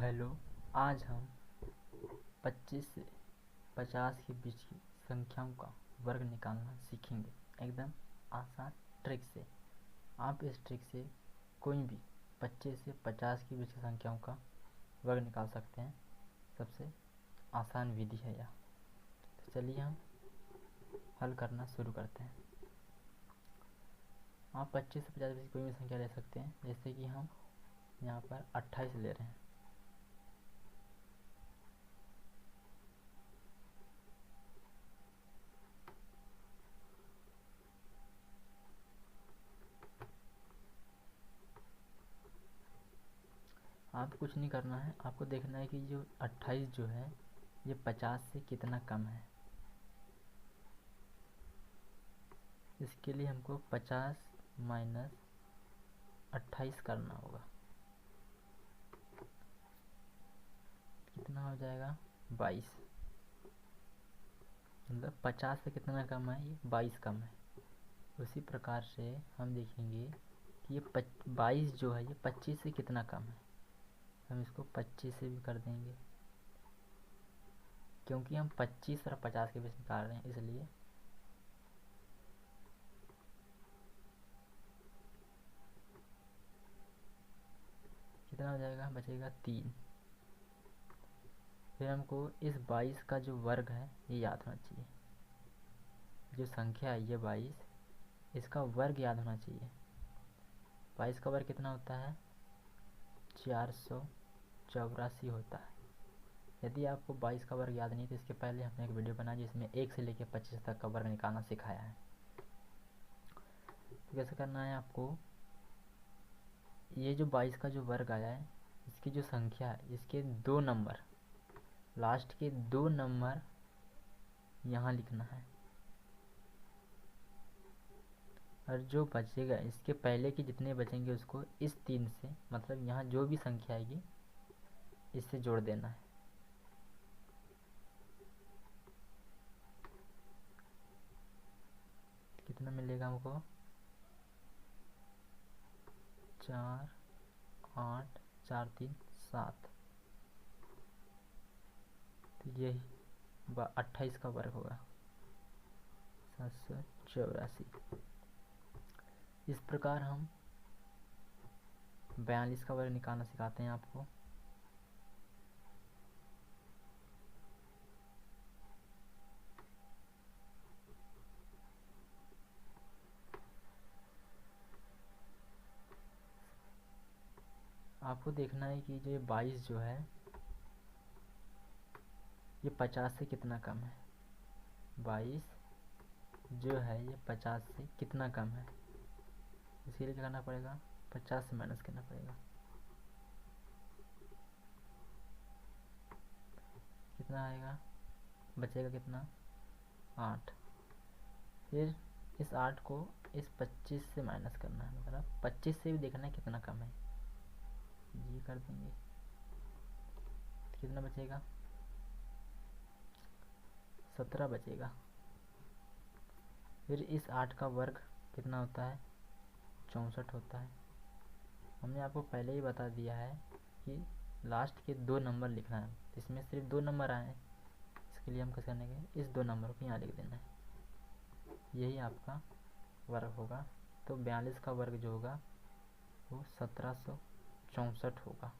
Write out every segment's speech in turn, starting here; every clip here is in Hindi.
हेलो। आज हम 25 से 50 के बीच की संख्याओं का वर्ग निकालना सीखेंगे एकदम आसान ट्रिक से। आप इस ट्रिक से कोई भी 25 से 50 के बीच की संख्याओं का वर्ग निकाल सकते हैं। सबसे आसान विधि है यह। तो चलिए हम हल करना शुरू करते हैं। आप 25 से 50 के बीच कोई भी संख्या ले सकते हैं, जैसे कि हम यहाँ पर 28 ले रहे हैं। आप कुछ नहीं करना है, आपको देखना है कि जो 28 जो है ये 50 से कितना कम है। इसके लिए हमको 50 माइनस 28 करना होगा। कितना हो जाएगा? 22। मतलब 50 से कितना कम है? ये 22 कम है। उसी प्रकार से हम देखेंगे कि ये 22 जो है ये 25 से कितना कम है। हम इसको 25 से भी कर देंगे, क्योंकि हम 25 और 50 के बीच निकाल रहे हैं, इसलिए कितना हो जाएगा? बचेगा 3। फिर हमको इस 22 का जो वर्ग है ये याद होना चाहिए। जो संख्या है ये 22, इसका वर्ग याद होना चाहिए। 22 का वर्ग कितना होता है? 484 होता है। यदि आपको 22 का वर्ग याद नहीं तो इसके पहले हमने एक वीडियो बनाया जिसमें 1 से लेकर 25 तक का वर्ग निकालना सिखाया है। तो कैसे करना है आपको? ये जो 22 का जो वर्ग आया है, इसकी जो संख्या है इसके 2 नंबर, लास्ट के 2 नंबर यहाँ लिखना है, और जो बचेगा इसके पहले के जितने बचेंगे उसको इस 3 से, मतलब यहाँ जो भी संख्या आएगी इससे जोड़ देना है। कितना मिलेगा हमको? 4 8 4 3 7। तो यही 28 का वर्ग होगा 784। इस प्रकार हम 42 का वर्ग निकालना सिखाते हैं आपको। आपको देखना है कि जो 22 जो है ये 50 से कितना कम है। 22 जो है ये 50 से कितना कम है, इसके लिए क्या करना पड़ेगा? 50 से माइनस करना पड़ेगा। कितना आएगा? बचेगा कितना? 8। फिर इस 8 को इस 25 से माइनस करना है, मतलब 25 से भी देखना है कितना कम है। ये कर देंगे तो कितना बचेगा? 17 बचेगा। फिर इस 8 का वर्ग कितना होता है? 64 होता है। हमने आपको पहले ही बता दिया है कि लास्ट के 2 नंबर लिखना है, इसमें सिर्फ 2 नंबर आए हैं, इसके लिए हम कैसे करेंगे? इस 2 नंबर को यहाँ लिख देना है, यही आपका वर्ग होगा। तो 42 का वर्ग जो होगा वो 1764 होगा।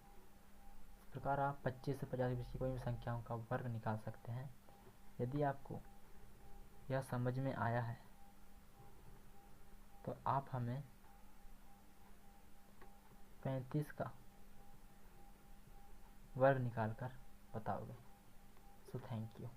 इस प्रकार आप 25 से 50 के बीच की कोई भी संख्याओं का वर्ग निकाल सकते हैं। यदि आपको यह समझ में आया है तो आप हमें 35 का वर्ग निकाल कर बताओगे। So thank you.